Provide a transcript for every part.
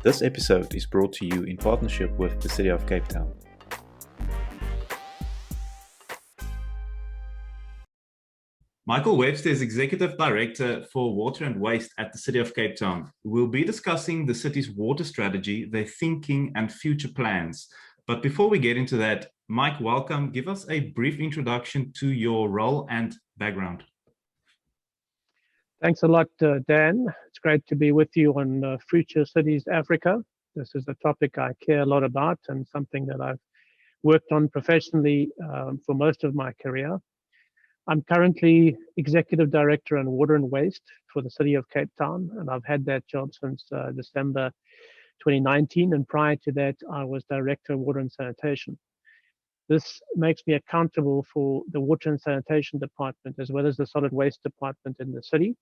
This episode is brought to you in partnership with the City of Cape Town. Michael Webster is Executive Director for Water and Waste at the City of Cape Town. We'll be discussing the city's water strategy, their thinking and future plans. But before we get into that, Mike, welcome. Give us a brief introduction to your role and background. Thanks a lot, Dan. It's great to be with you on Future Cities Africa. This is a topic I care a lot about and something that I've worked on professionally for most of my career. I'm currently Executive Director on Water and Waste for the City of Cape Town, and I've had that job since December 2019. And prior to that, I was Director of Water and Sanitation. This makes me accountable for the Water and Sanitation Department as well as the Solid Waste Department in the city.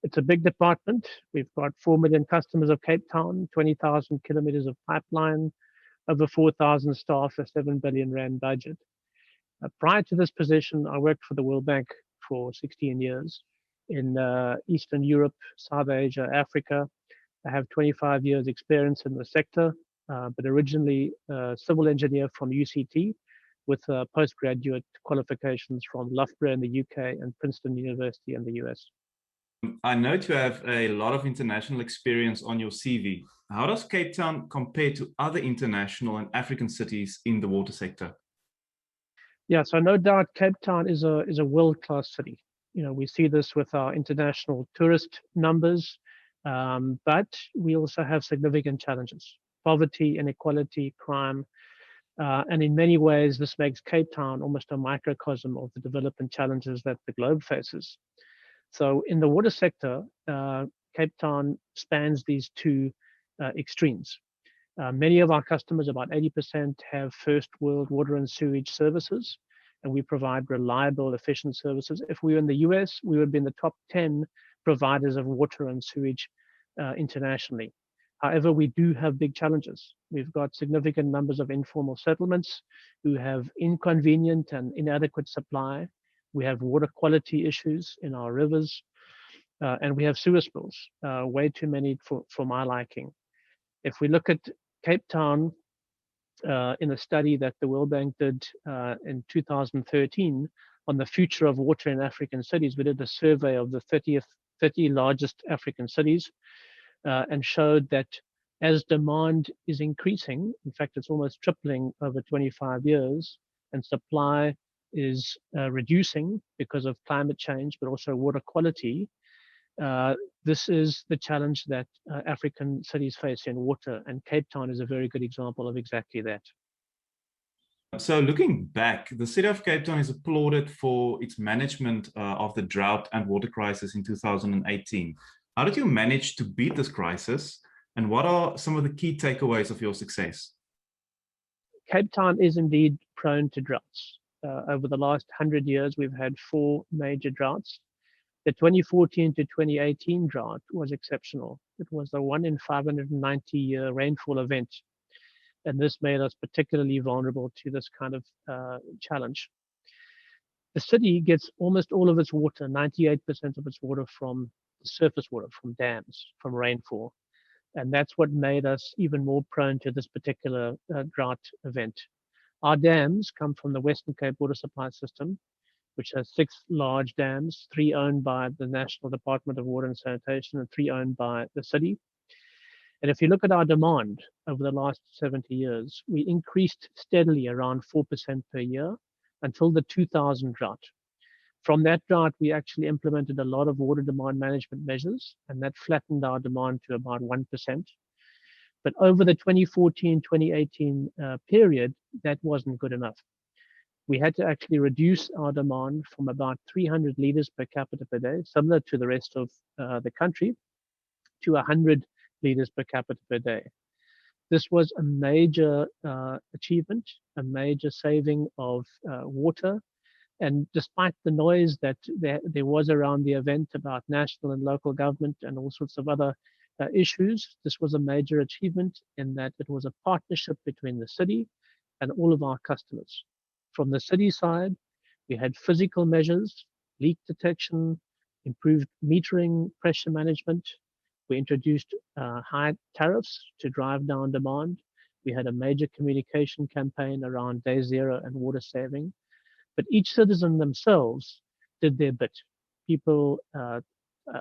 It's a big department. We've got 4 million customers of Cape Town, 20,000 kilometers of pipeline, over 4,000 staff, a 7 billion rand budget. Prior to this position, I worked for the World Bank for 16 years in Eastern Europe, South Asia, Africa. I have 25 years experience in the sector, but originally a civil engineer from UCT with postgraduate qualifications from Loughborough in the UK and Princeton University in the US. I note you have a lot of international experience on your CV. How does Cape Town compare to other international and African cities in the water sector? Yeah, so no doubt Cape Town is a world-class city. You know, we see this with our international tourist numbers, but we also have significant challenges: poverty, inequality, crime, and in many ways, this makes Cape Town almost a microcosm of the development challenges that the globe faces. So in the water sector, Cape Town spans these two extremes. Many of our customers, about 80%, have first world water and sewage services, and we provide reliable, efficient services. If we were in the US, we would be in the top 10 providers of water and sewage internationally. However, we do have big challenges. We've got significant numbers of informal settlements who have inconvenient and inadequate supply. We have water quality issues in our rivers, and we have sewer spills, way too many for my liking. If we look at Cape Town in a study that the World Bank did in 2013 on the future of water in African cities, we did a survey of the 30 largest African cities and showed that as demand is increasing, in fact, it's almost tripling over 25 years, and supply is reducing because of climate change, but also water quality. This is the challenge that African cities face in water, and Cape Town is a very good example of exactly that. So looking back, the City of Cape Town is applauded for its management of the drought and water crisis in 2018. How did you manage to beat this crisis, and what are some of the key takeaways of your success? Cape Town is indeed prone to droughts. Over the last 100 years, we've had 4 major droughts. The 2014 to 2018 drought was exceptional. It was a 1 in 590 year rainfall event. And this made us particularly vulnerable to this kind of challenge. The city gets almost all of its water, 98% of its water, from surface water, from dams, from rainfall. And that's what made us even more prone to this particular drought event. Our dams come from the Western Cape Water Supply System, which has 6 large dams, 3 owned by the National Department of Water and Sanitation and 3 owned by the city. And if you look at our demand over the last 70 years, we increased steadily around 4% per year until the 2000 drought. From that drought, we actually implemented a lot of water demand management measures, and that flattened our demand to about 1%. But over the 2014-2018 period, that wasn't good enough. We had to actually reduce our demand from about 300 liters per capita per day, similar to the rest of the country, to 100 liters per capita per day. This was a major achievement, a major saving of water. And despite the noise that there was around the event about national and local government and all sorts of other issues, this was a major achievement in that it was a partnership between the city and all of our customers. From the city side, we had physical measures, leak detection, improved metering, pressure management. We introduced high tariffs to drive down demand. We had a major communication campaign around day zero and water saving. But each citizen themselves did their bit. People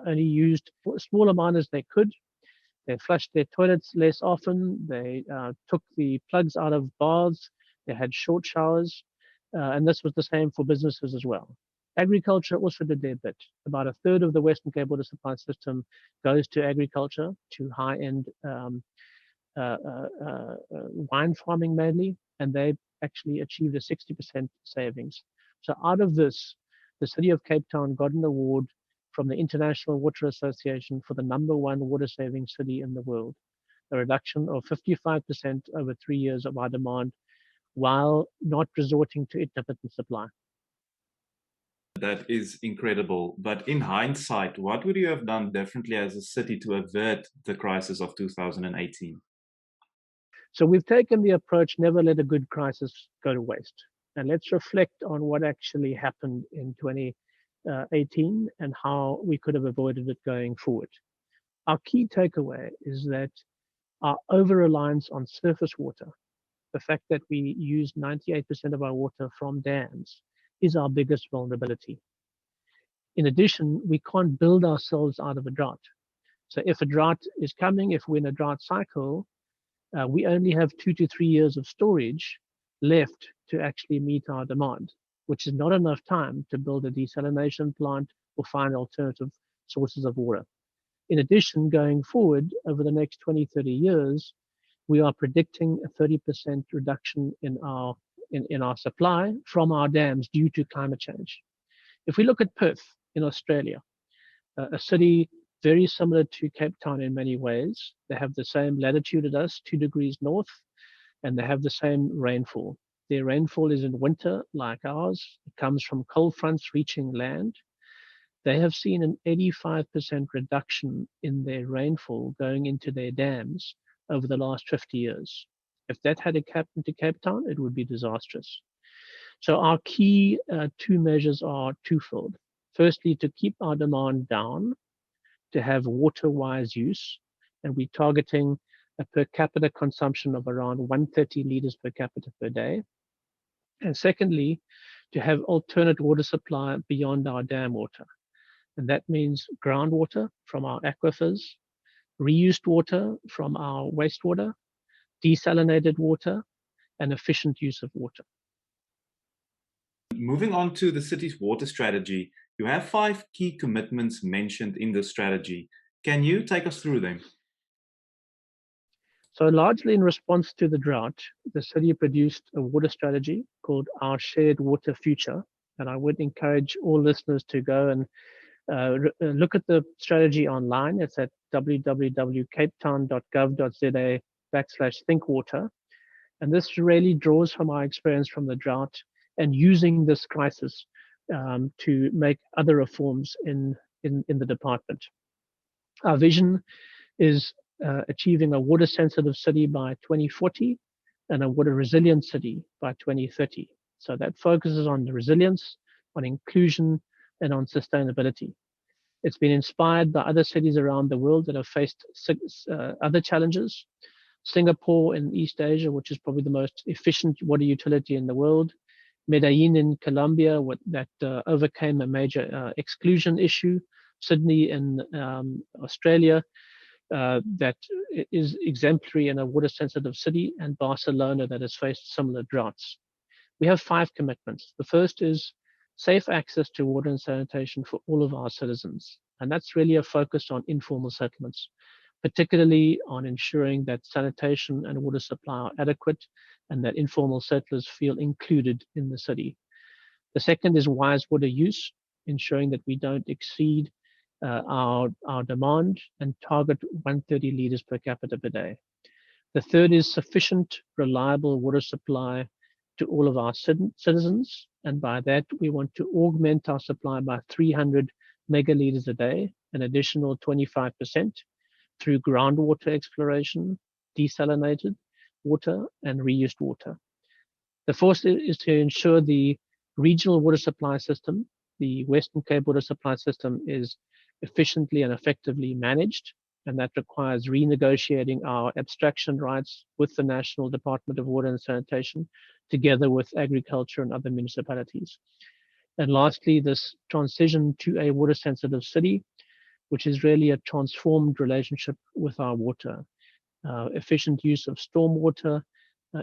only used a small amount as they could. They flushed their toilets less often. They took the plugs out of baths. They had short showers. And this was the same for businesses as well. Agriculture also did their bit. About a third of the Western Cape water supply system goes to agriculture, to high-end wine farming mainly, and they actually achieved a 60% savings. So out of this, the city of Cape Town got an award from the International Water Association for the #1 water saving city in the world, a reduction of 55% over 3 years of our demand while not resorting to intermittent supply. That is incredible. But in hindsight, what would you have done differently as a city to avert the crisis of 2018? So we've taken the approach, never let a good crisis go to waste. And let's reflect on what actually happened in 2018 and how we could have avoided it going forward. Our key takeaway is that our over-reliance on surface water, the fact that we use 98% of our water from dams, is our biggest vulnerability. In addition, we can't build ourselves out of a drought. So if a drought is coming, if we're in a drought cycle, we only have 2 to 3 years of storage left to actually meet our demand, which is not enough time to build a desalination plant or find alternative sources of water. In addition, going forward over the next 20, 30 years, we are predicting a 30% reduction in our supply from our dams due to climate change. If we look at Perth in Australia, a city very similar to Cape Town in many ways. They have the same latitude as us, 2 degrees north, and they have the same rainfall. Their rainfall is in winter like ours. It comes from cold fronts reaching land. They have seen an 85% reduction in their rainfall going into their dams over the last 50 years. If that had happened to Cape Town, it would be disastrous. So our key 2 measures are twofold. Firstly, to keep our demand down, to have water-wise use, and we're targeting a per capita consumption of around 130 liters per capita per day. And secondly, to have alternate water supply beyond our dam water. And that means groundwater from our aquifers, reused water from our wastewater, desalinated water, and efficient use of water. Moving on to the city's water strategy, you have 5 key commitments mentioned in the strategy. Can you take us through them? So largely in response to the drought, the city produced a water strategy called Our Shared Water Future. And I would encourage all listeners to go and look at the strategy online. It's at www.capetown.gov.za/thinkwater. And this really draws from our experience from the drought and using this crisis to make other reforms in the department. Our vision is achieving a water sensitive city by 2040 and a water resilient city by 2030. So that focuses on the resilience, on inclusion, and on sustainability. It's been inspired by other cities around the world that have faced other challenges. Singapore in East Asia, which is probably the most efficient water utility in the world. Medellin in Colombia, that overcame a major exclusion issue. Sydney in Australia, that is exemplary in a water-sensitive city, and Barcelona that has faced similar droughts. We have 5 commitments. The first is safe access to water and sanitation for all of our citizens. And that's really a focus on informal settlements, particularly on ensuring that sanitation and water supply are adequate and that informal settlers feel included in the city. The second is wise water use, ensuring that we don't exceed our demand and target 130 liters per capita per day. The third is sufficient, reliable water supply to all of our citizens. And by that, we want to augment our supply by 300 megaliters a day, an additional 25% through groundwater exploration, desalinated water, and reused water. The fourth is to ensure the regional water supply system, the Western Cape water supply system, is efficiently and effectively managed. and that requires renegotiating our abstraction rights with the National Department of Water and Sanitation, together with agriculture and other municipalities. And lastly, this transition to a water-sensitive city, which is really a transformed relationship with our water. Efficient use of stormwater,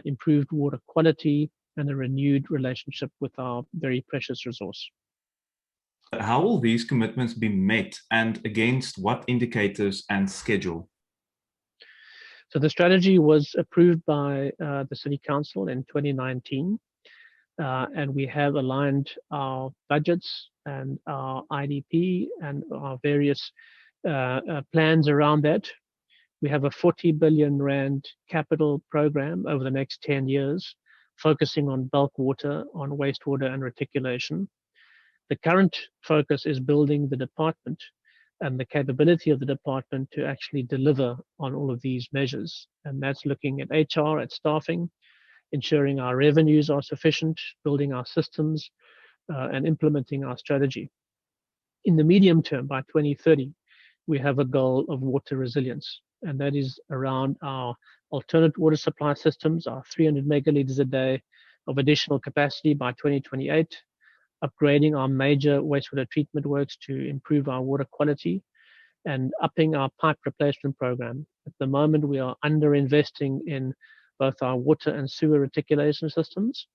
improved water quality, and a renewed relationship with our very precious resource. How will these commitments be met, and against what indicators and schedule? So the strategy was approved by the City Council in 2019, and we have aligned our budgets and our IDP and our various plans around that. We have a 40 billion rand capital program over the next 10 years, focusing on bulk water, on wastewater and reticulation. The current focus is building the department and the capability of the department to actually deliver on all of these measures. And that's looking at HR, at staffing, ensuring our revenues are sufficient, building our systems, and implementing our strategy. In the medium term, by 2030, we have a goal of water resilience, and that is around our alternate water supply systems, our 300 megaliters a day of additional capacity by 2028, upgrading our major wastewater treatment works to improve our water quality, and upping our pipe replacement program. At the moment, we are underinvesting in both our water and sewer reticulation systems,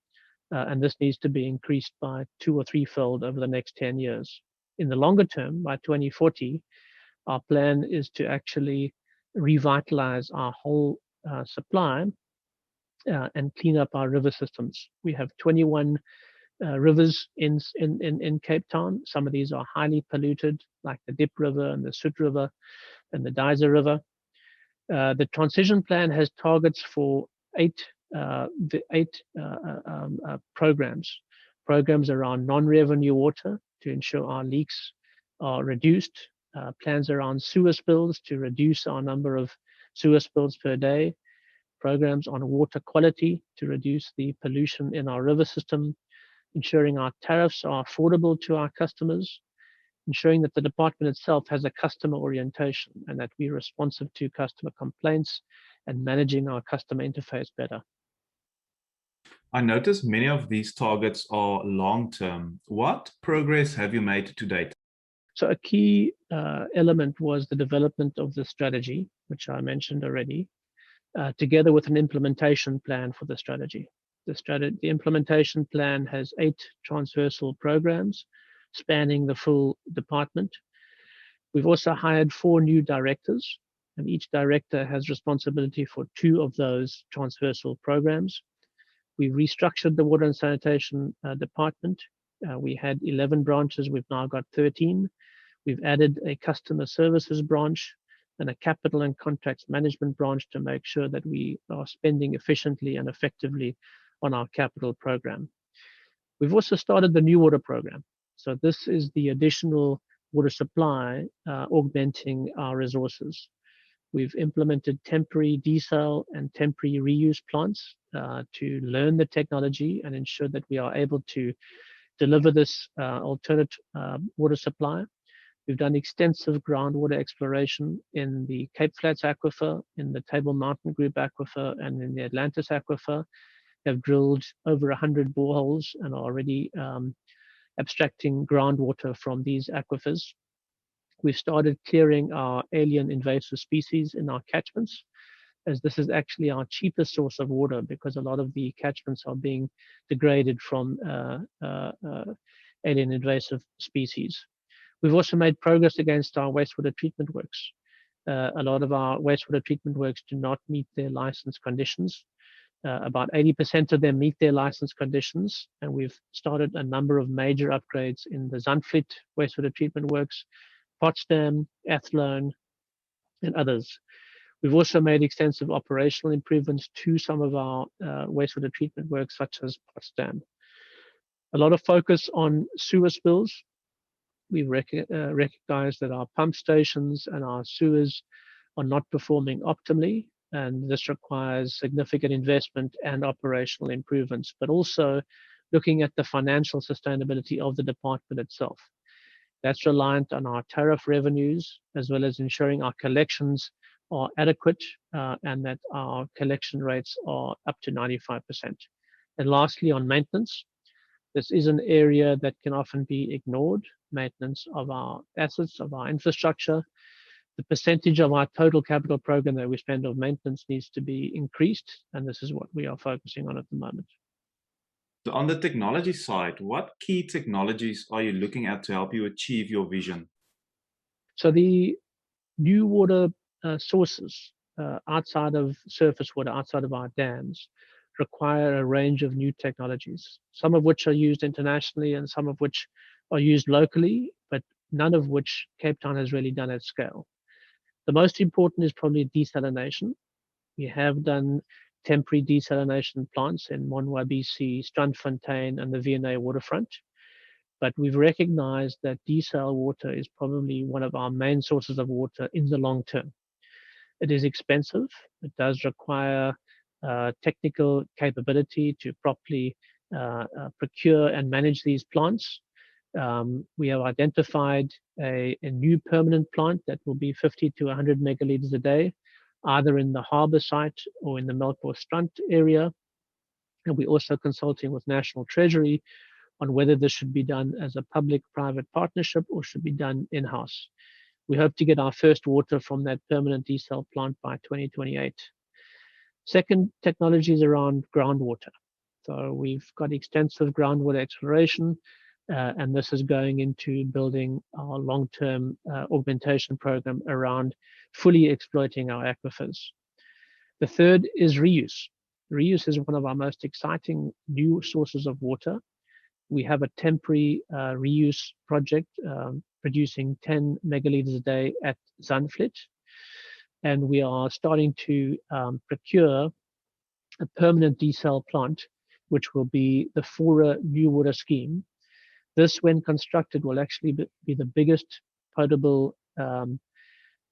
and this needs to be increased by 2 or 3-fold over the next 10 years. In the longer term, by 2040, our plan is to actually revitalize our whole supply and clean up our river systems. We have 21 rivers in Cape Town. Some of these are highly polluted, like the Dip River and the Soot River and the Dyser River. The transition plan has targets for eight programs around non-revenue water to ensure our leaks are reduced, plans around sewer spills to reduce our number of sewer spills per day, programs on water quality to reduce the pollution in our river system, ensuring our tariffs are affordable to our customers, ensuring that the department itself has a customer orientation and that we're responsive to customer complaints and managing our customer interface better. I notice many of these targets are long-term. What progress have you made to date? So a key element was the development of the strategy, which I mentioned already, together with an implementation plan for the strategy. The implementation plan has 8 transversal programs spanning the full department. We've also hired 4 new directors, and each director has responsibility for 2 of those transversal programs. We restructured the water and sanitation department. We had 11 branches. We've now got 13. We've added a customer services branch and a capital and contracts management branch to make sure that we are spending efficiently and effectively on our capital program. We've also started the new water program. So this is the additional water supply augmenting our resources. We've implemented temporary desal and temporary reuse plants to learn the technology and ensure that we are able to deliver this alternate water supply. We've done extensive groundwater exploration in the Cape Flats Aquifer, in the Table Mountain Group Aquifer, and in the Atlantis Aquifer. Have drilled over 100 boreholes and are already abstracting groundwater from these aquifers. We've started clearing our alien invasive species in our catchments, as this is actually our cheapest source of water because a lot of the catchments are being degraded from alien invasive species. We've also made progress against our wastewater treatment works. A lot of our wastewater treatment works do not meet their license conditions. About 80% of them meet their license conditions, and we've started a number of major upgrades in the Zandvliet wastewater treatment works, Potsdam, Athlone, and others. We've also made extensive operational improvements to some of our wastewater treatment works, such as Potsdam. A lot of focus on sewer spills. We recognize that our pump stations and our sewers are not performing optimally, and this requires significant investment and operational improvements, but also looking at the financial sustainability of the department itself. That's reliant on our tariff revenues, as well as ensuring our collections are adequate and that our collection rates are up to 95%. And lastly, on maintenance, this is an area that can often be ignored. Maintenance of our assets, of our infrastructure. The percentage of our total capital program that we spend on maintenance needs to be increased, and this is what we are focusing on at the moment. So on the technology side, what key technologies are you looking at to help you achieve your vision? So the new water sources outside of surface water, outside of our dams, require a range of new technologies, some of which are used internationally and some of which are used locally, but none of which Cape Town has really done at scale. The most important is probably desalination. We have done temporary desalination plants in Monwa, BC, Strandfontein, and the V&A waterfront. But we've recognized that desal water is probably one of our main sources of water in the long term. It is expensive. It does require technical capability to properly procure and manage these plants. We have identified a new permanent plant that will be 50 to 100 megaliters a day, either in the harbour site or in the Melkbos Strand area. And we're also consulting with National Treasury on whether this should be done as a public-private partnership or should be done in-house. We hope to get our first water from that permanent desal plant by 2028. Second, technologies around groundwater. So we've got extensive groundwater exploration, and this is going into building our long-term augmentation program around fully exploiting our aquifers. The third is reuse. Reuse is one of our most exciting new sources of water. We have a temporary reuse project producing 10 megaliters a day at Zandvliet, and we are starting to procure a permanent desal plant, which will be the Fora New Water Scheme. This, when constructed, will actually be the biggest potable,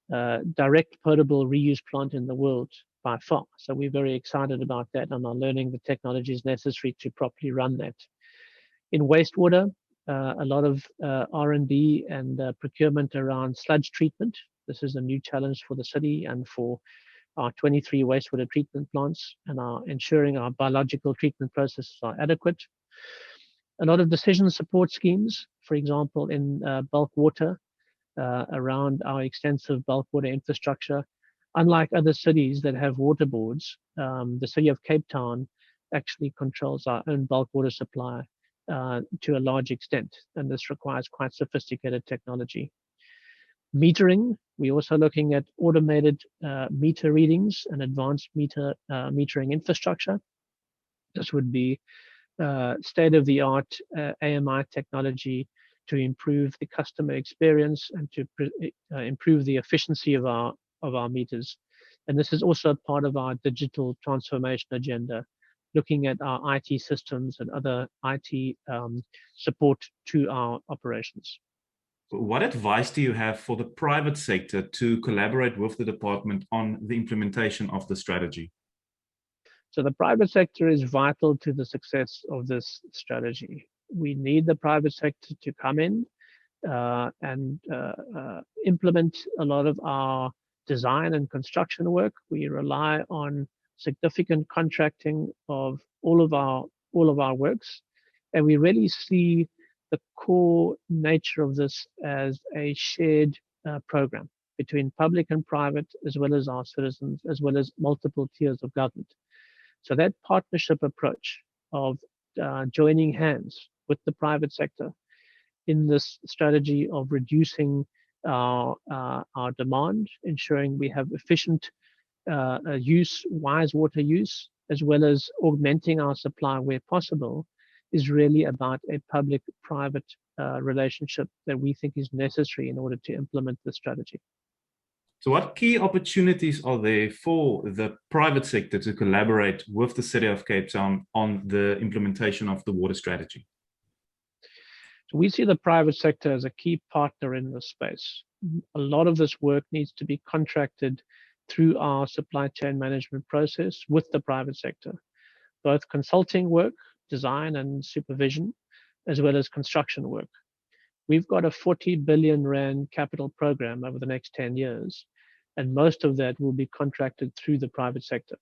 direct potable reuse plant in the world by far. So we're very excited about that and are learning the technologies necessary to properly run that. In wastewater, a lot of R&D and procurement around sludge treatment. This is a new challenge for the city and for our 23 wastewater treatment plants, and are ensuring our biological treatment processes are adequate. A lot of decision support schemes, for example, in bulk water, around our extensive bulk water infrastructure. Unlike other cities that have water boards, the city of Cape Town actually controls our own bulk water supply to a large extent, and this requires quite sophisticated technology. Metering, we're also looking at automated meter readings and advanced metering infrastructure. This would be state-of-the-art AMI technology to improve the customer experience and to improve the efficiency of our meters. And this is also part of our digital transformation agenda, looking at our IT systems and other IT support to our operations. What advice do you have for the private sector to collaborate with the department on the implementation of the strategy? So the private sector is vital to the success of this strategy. We need the private sector to come in and implement a lot of our design and construction work. We rely on significant contracting of all of our works, and we really see the core nature of this as a shared program between public and private, as well as our citizens, as well as multiple tiers of government. So that partnership approach of joining hands with the private sector in this strategy of reducing our demand, ensuring we have efficient use, wise water use, as well as augmenting our supply where possible, is really about a public-private relationship that we think is necessary in order to implement the strategy. So what key opportunities are there for the private sector to collaborate with the City of Cape Town on the implementation of the water strategy? So we see the private sector as a key partner in this space. A lot of this work needs to be contracted through our supply chain management process with the private sector, both consulting work, design and supervision, as well as construction work. We've got a 40 billion rand capital program over the next 10 years, and most of that will be contracted through the private sector.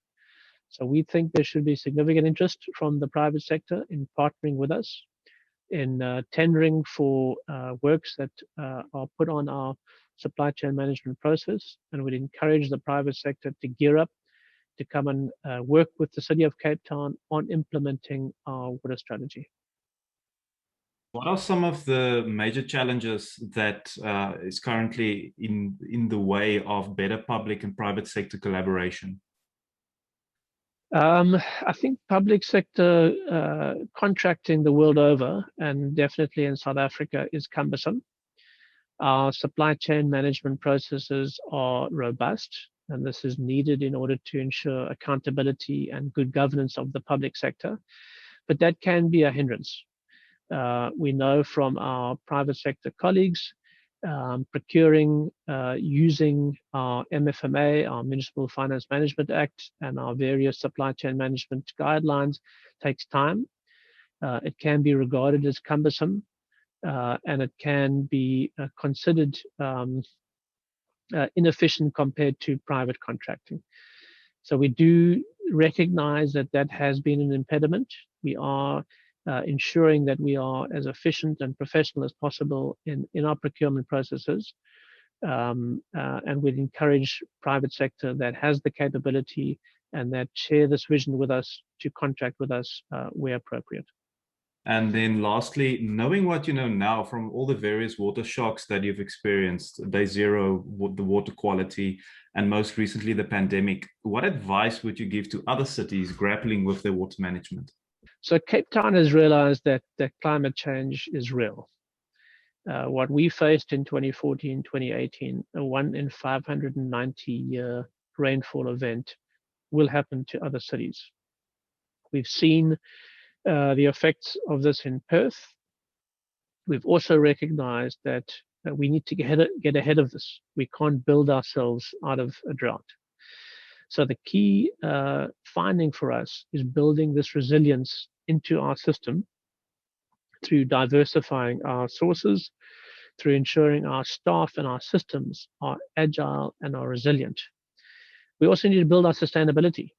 So we think there should be significant interest from the private sector in partnering with us in tendering for works that are put on our supply chain management process, and would encourage the private sector to gear up to come and work with the City of Cape Town on implementing our water strategy. What are some of the major challenges that is currently in the way of better public and private sector collaboration? I think public sector contracting the world over, and definitely in South Africa, is cumbersome. Our supply chain management processes are robust, and this is needed in order to ensure accountability and good governance of the public sector, but that can be a hindrance. We know from our private sector colleagues, procuring using our MFMA, our Municipal Finance Management Act, and our various supply chain management guidelines takes time. It can be regarded as cumbersome, and it can be considered inefficient compared to private contracting. So we do recognize that that has been an impediment. We are ensuring that we are as efficient and professional as possible in our procurement processes, and we'd encourage private sector that has the capability and that share this vision with us to contract with us where appropriate. And then lastly, knowing what you know now from all the various water shocks that you've experienced, day zero, the water quality, and most recently the pandemic, what advice would you give to other cities grappling with their water management? So Cape Town has realized that climate change is real. What we faced in 2014, 2018, a 1 in 590 year rainfall event, will happen to other cities. We've seen the effects of this in Perth. We've also recognized that we need to get ahead of this. We can't build ourselves out of a drought. So the key finding for us is building this resilience into our system through diversifying our sources, through ensuring our staff and our systems are agile and are resilient. We also need to build our sustainability.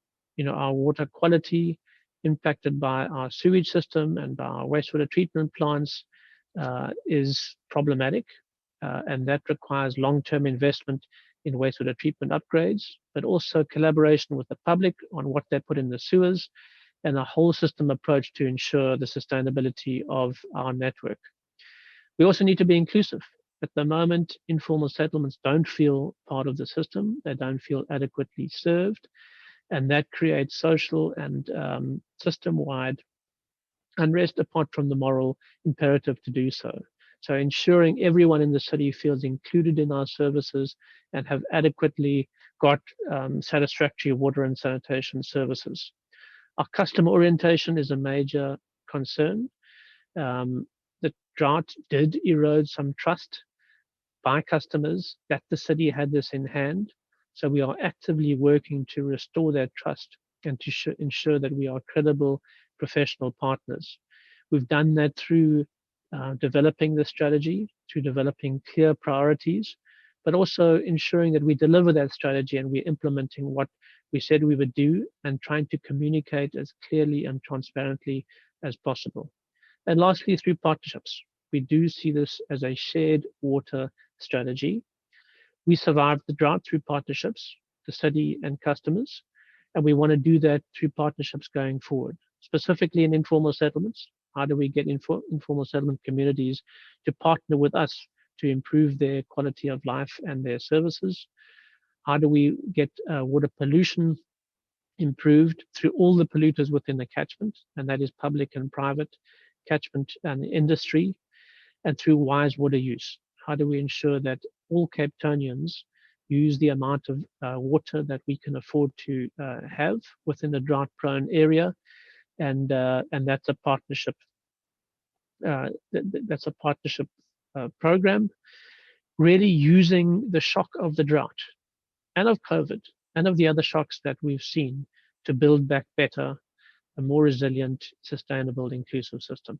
Our water quality impacted by our sewage system and by our wastewater treatment plants is problematic, and that requires long-term investment in wastewater treatment upgrades, but also collaboration with the public on what they put in the sewers, and a whole system approach to ensure the sustainability of our network. We also need to be inclusive. At the moment, informal settlements don't feel part of the system. They don't feel adequately served, and that creates social and system-wide unrest apart from the moral imperative to do so. So ensuring everyone in the city feels included in our services and have adequately got satisfactory water and sanitation services. Our customer orientation is a major concern. The drought did erode some trust by customers that the city had this in hand. So we are actively working to restore that trust and to ensure that we are credible professional partners. We've done that through developing the strategy, through developing clear priorities, but also ensuring that we deliver that strategy and we're implementing what we said we would do and trying to communicate as clearly and transparently as possible. And lastly, through partnerships. We do see this as a shared water strategy. We survived the drought through partnerships, the city and customers, and we want to do that through partnerships going forward, specifically in informal settlements. How do we get informal settlement communities to partner with us to improve their quality of life and their services? How do we get water pollution improved through all the polluters within the catchment, and that is public and private, catchment and industry, and through wise water use? How do we ensure that all Cape Townians use the amount of water that we can afford to have within a drought-prone area? And that's a partnership. That's a partnership program, really using the shock of the drought and of COVID and of the other shocks that we've seen to build back better, a more resilient, sustainable, inclusive system.